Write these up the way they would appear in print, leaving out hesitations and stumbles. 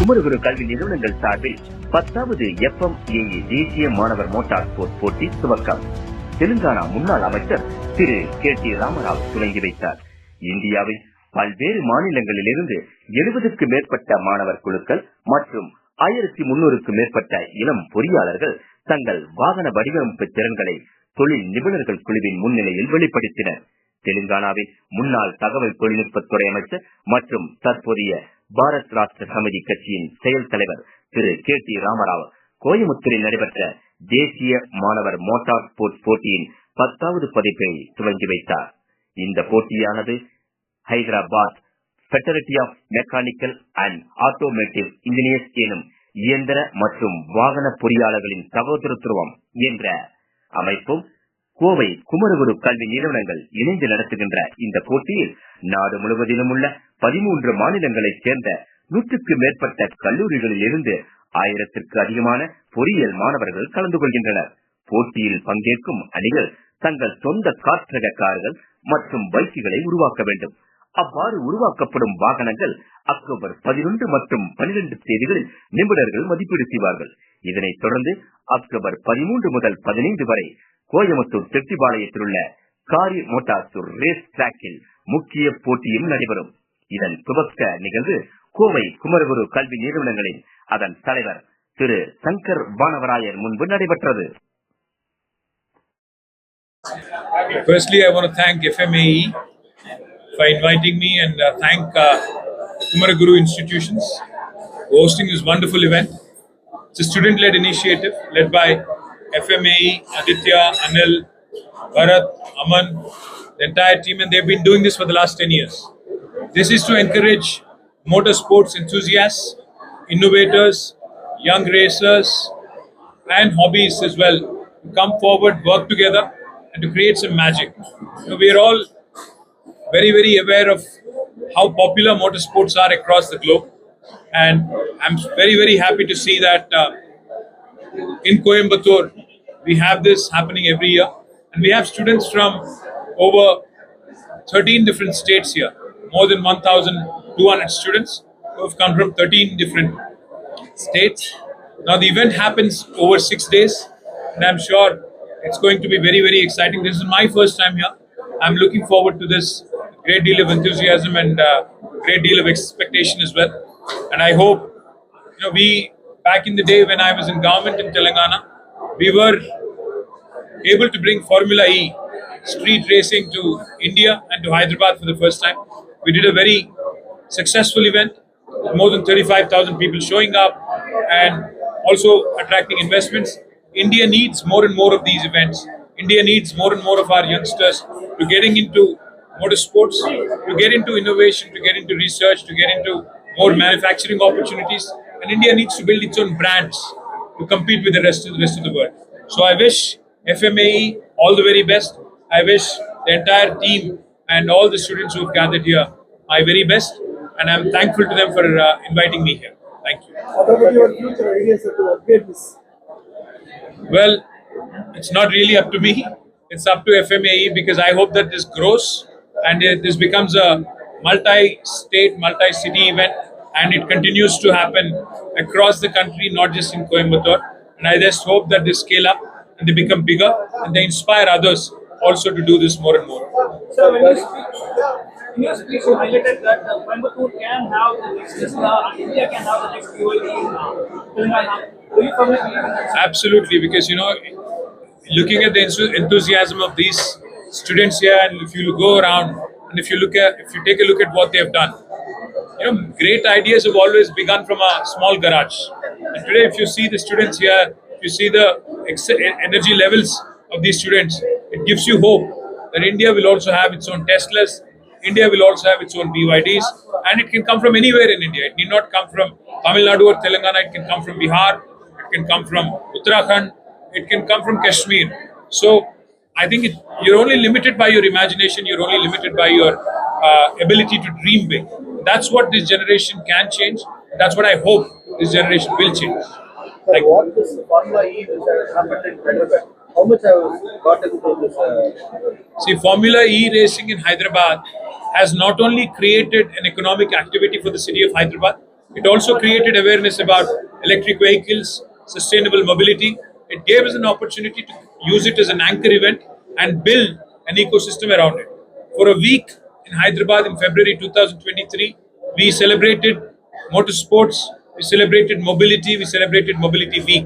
குமரகுரு கல்வி நிறுவனங்கள் சார்பில் 10வது FMAE தேசிய மாணவர் மோட்டார் ஸ்போர்ட்ஸ் போட்டி துவக்கம். தெலுங்கானா முன்னாள் அமைச்சர் திரு KT ராமராவ் தொடங்கி வைத்தார். இந்தியாவில் பல்வேறு மாநிலங்களிலிருந்து 70க்கும் மேற்பட்ட மாணவர் குழுக்கள் மற்றும் 1300க்கும் மேற்பட்ட இளம் பொறியாளர்கள் தங்கள் வாகன வடிவமைப்பு திறன்களை தொழில் நிபுணர்கள் குழுவின் முன்னிலையில் வெளிப்படுத்தினர். தெலுங்கானாவில் முன்னாள் தகவல் தொழில்நுட்பத்துறை அமைச்சர் மற்றும் தற்போதைய பாரத் ராஷ்டிர சமிதி கட்சியின் செயல் தலைவர் திரு KT ராமராவ் கோயமுத்தூரில் நடைபெற்ற தேசிய மாணவர் மோட்டார் ஸ்போர்ட்ஸ் போட்டியின் 10வது பதிப்பை துவங்கி வைத்தார். இந்த போட்டியானது Hyderabad federation of mechanical and automotive engineers எனும் இயந்திர மற்றும் வாகன பொறியாளர்களின் சகோதரத்துவம் என்ற அமைப்பும் கோவை குமரகுரு கல்வி நிறுவனங்கள் இணைந்து நடத்துகின்ற இந்த போட்டியில் நாடு முழுவதிலும் உள்ள 13 மாநிலங்களைச் சேர்ந்த 100க்கும் மேற்பட்ட கல்லூரிகளில் இருந்து 1000ற்கு அதிகமான பொறியியல் மாணவர்கள் கலந்து கொள்கின்றனர். போட்டியில் பங்கேற்கும் அணிகள் தங்கள் சொந்த காற்றக கார்கள் மற்றும் பைக்குகளை உருவாக்க வேண்டும். அவ்வாறு உருவாக்கப்படும் வாகனங்கள் அக்டோபர் 11 மற்றும் 12 தேதிகளில் நிபுணர்கள் மதிப்பீடு செய்வார்கள். இதனைத் தொடர்ந்து அக்டோபர் 13 முதல் 15 வரை கோயமுத்தூர் செட்டிபாளையத்தில் உள்ள காரி மோட்டார்ஸ் ரேஸ் டிராக்கில் முக்கிய போட்டியும் நடைபெறும். இதன் துவக்க நிகழ்வு கோவை குமரகுரு கல்வி நிறுவனங்களின் அதன் தலைவர் திரு சங்கர் பானவராயர் முன்பு நடைபெற்றது. Firstly, I want to thank FMAE for inviting me and thank Kumaraguru institutions for hosting this wonderful event. It's a student-led initiative led by FMAE, Aditya, Anil, Bharat, Aman, the entire team, and they've been doing this for the last 10 years. This is to encourage motorsports enthusiasts, innovators, young racers, and hobbyists as well to come forward, work together, and to create some magic. We are all very, very aware of how popular motorsports are across the globe, and I'm very, very happy to see that in Coimbatore we have this happening every year, and we have students from over 13 different states here, more than 1,200 students who have come from 13 different states. Now the event happens over 6 days, and I'm sure it's going to be very, very exciting. This is my first time here. I'm looking forward to this great deal of enthusiasm and great deal of expectation as well. And I hope, we back in the day when I was in government in Telangana, we were able to bring Formula E street racing to India and to Hyderabad for the first time. We did a very successful event, more than 35,000 people showing up and also attracting investments. India needs more and more of these events. India needs more and more of our youngsters to getting into motorsports, to get into innovation, to get into research, to get into more manufacturing opportunities. And India needs to build its own brands to compete with the rest of the world. So I wish FMAE all the very best. I wish the entire team and all the students who have gathered here my very best. And I'm thankful to them for inviting me here. Thank you. What about your future ideas to upgrade this? Well, it's not really up to me. It's up to FMAE because I hope that this grows and this becomes a multi-state, multi-city event, and it continues to happen across the country, not just in Coimbatore. And I just hope that they scale up and they become bigger and they inspire others also to do this more and more. So when you speak, you highlighted that Coimbatore can have the next Tesla and India can have the next UAE in Telangana. Do you firmly believe in that? Absolutely, because looking at the enthusiasm of these students here, and if you go around and if you take a look at what they have done, great ideas have always begun from a small garage. And today, if you see the students here, if you see the energy levels of these students, it gives you hope that India will also have its own Teslas, India will also have its own BYDs, and it can come from anywhere in India. It need not come from Tamil Nadu or Telangana, it can come from Bihar, it can come from Uttarakhand, it can come from Kashmir. So I think you're only limited by your imagination, you're only limited by your ability to dream big. That's what this generation can change. That's what I hope this generation will change. So what is Formula E which has happened in Hyderabad? How much have got into this? See, Formula E racing in Hyderabad has not only created an economic activity for the city of Hyderabad, It also created awareness about electric vehicles, sustainable mobility. It gave us an opportunity to use it as an anchor event and build an ecosystem around it. For a week in Hyderabad in February 2023, we celebrated motorsports, we celebrated mobility, we celebrated Mobility Week.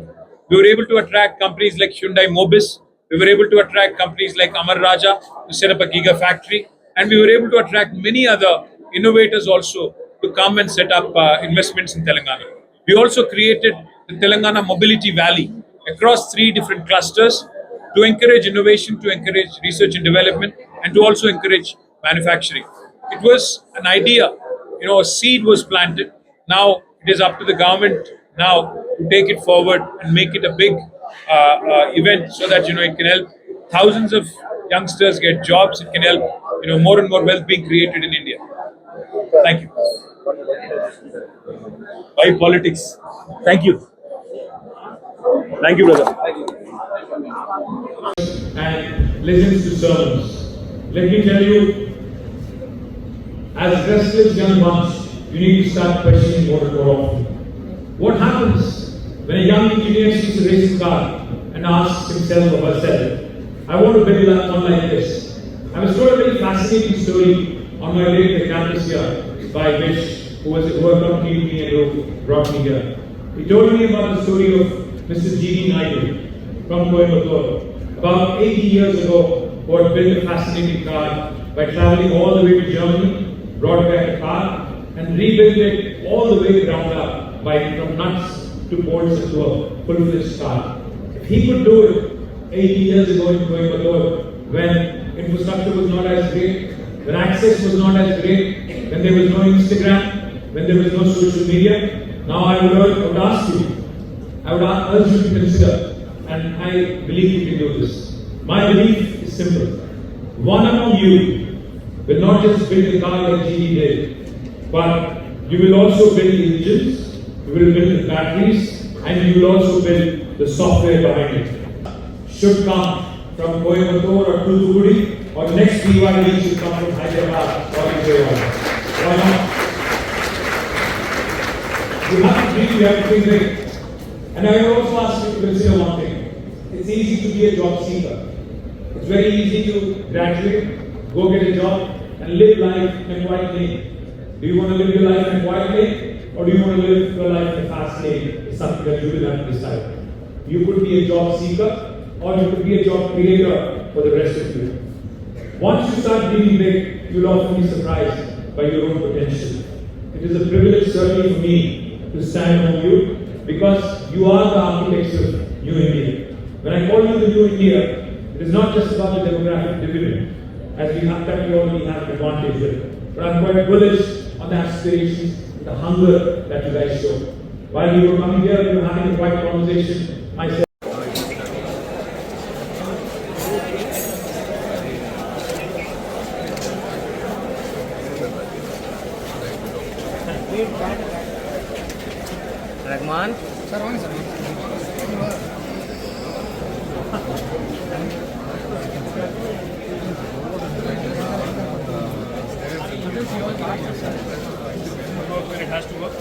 We were able to attract companies like Hyundai Mobis, we were able to attract companies like Amar Raja to set up a gigafactory, and we were able to attract many other innovators also to come and set up investments in Telangana. We also created the Telangana Mobility Valley across 3 different clusters to encourage innovation, to encourage research and development, and to also encourage manufacturing. It was an idea, a seed was planted. Now it is up to the government now to take it forward and make it a big event so that it can help thousands of youngsters get jobs. It can help more and more wealth being created in India. Thank you. Why politics? Thank you. Thank you, brother. And listens to sermons. Let me tell you, as restless young ones, you need to start questioning more and more often. What happens when a young engineer sees a racing car and asks himself or herself, I want to build one like this? I was told a very fascinating story on my way to the campus here by Vish, who accompanied me and who brought me here. He told me about the story of Mr. G.D. Naidu from Coimbatore, about 80 years ago, who had built a fascinating car by traveling all the way to Germany, brought back a car, and rebuilt it all the way ground up, from nuts to bolts into a full-fledged car. If he could do it 80 years ago in Coimbatore, when infrastructure was not as great, when access was not as great, when there was no Instagram, when there was no social media, now I would ask you, I would urge you to consider, and I believe you can do this. My belief is simple. One among you will not just build a car like GE did, but you will also build the engines, you will build the batteries, and you will also build the software behind it. Should come from Coimbatore or Toothukudi, or next BYD should come from Hyderabad or Vijayawada. Why not? You have to dream, you have to think big. And I will also ask you to consider one thing. It's easy to be a job seeker. It's very easy to graduate, go get a job, and live life in a quiet lane. Do you want to live your life in a quiet lane, or do you want to live your life in a fast lane? It's something that you will have to decide. You could be a job seeker, or you could be a job creator for the rest of you. Once you start dreaming big, you'll often be surprised by your own potential. It is a privilege, certainly for me, to stand among you, because you are the architects of New India. When I call you the New India, it is not just about the demographic dividend, as we already have an advantage here. But I'm quite bullish on the aspirations, the hunger that you guys show. While you were coming here, we were having a quiet conversation. I said, Rahman. when it has to work.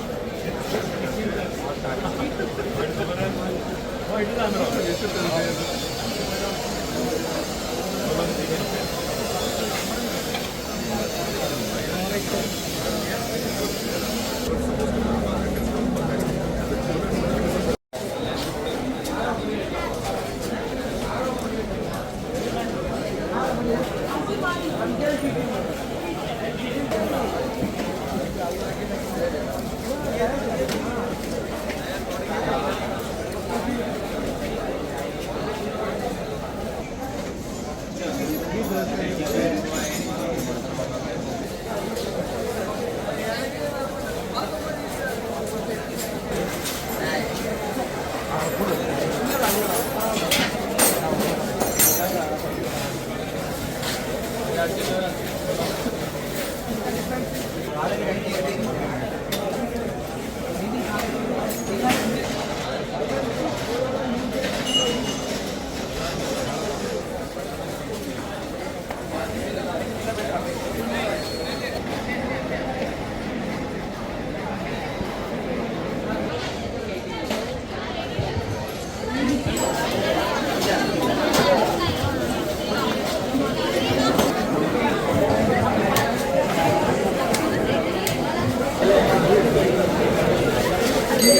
Bro,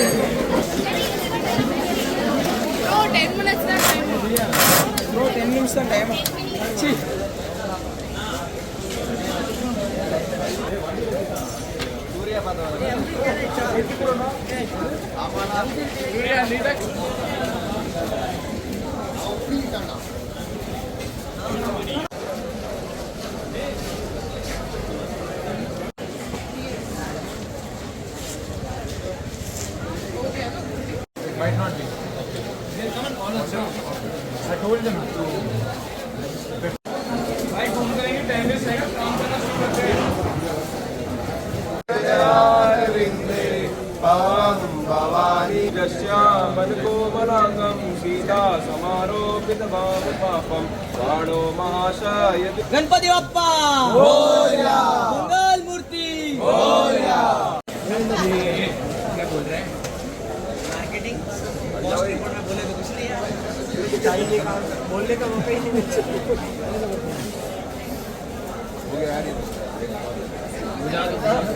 10 minutes the time. Bro, 10 minutes the time. See. Might not be. I told them to. Like घूम करेंगे tennis है काम करना शुरू करते हैं. भवानी दश्यामन कोमलांगम सीता समारोपित पापम प्राणो महाशय गणपति बप्पा मोरया मंगल मूर्ति मोरया. क्या बोल रहे हैं? मार्केटिंग पोस्ट रिपोर्ट में बोले तो कुछ नहीं है. बोलने का मौका ही नहीं मिलता. हो गया यार.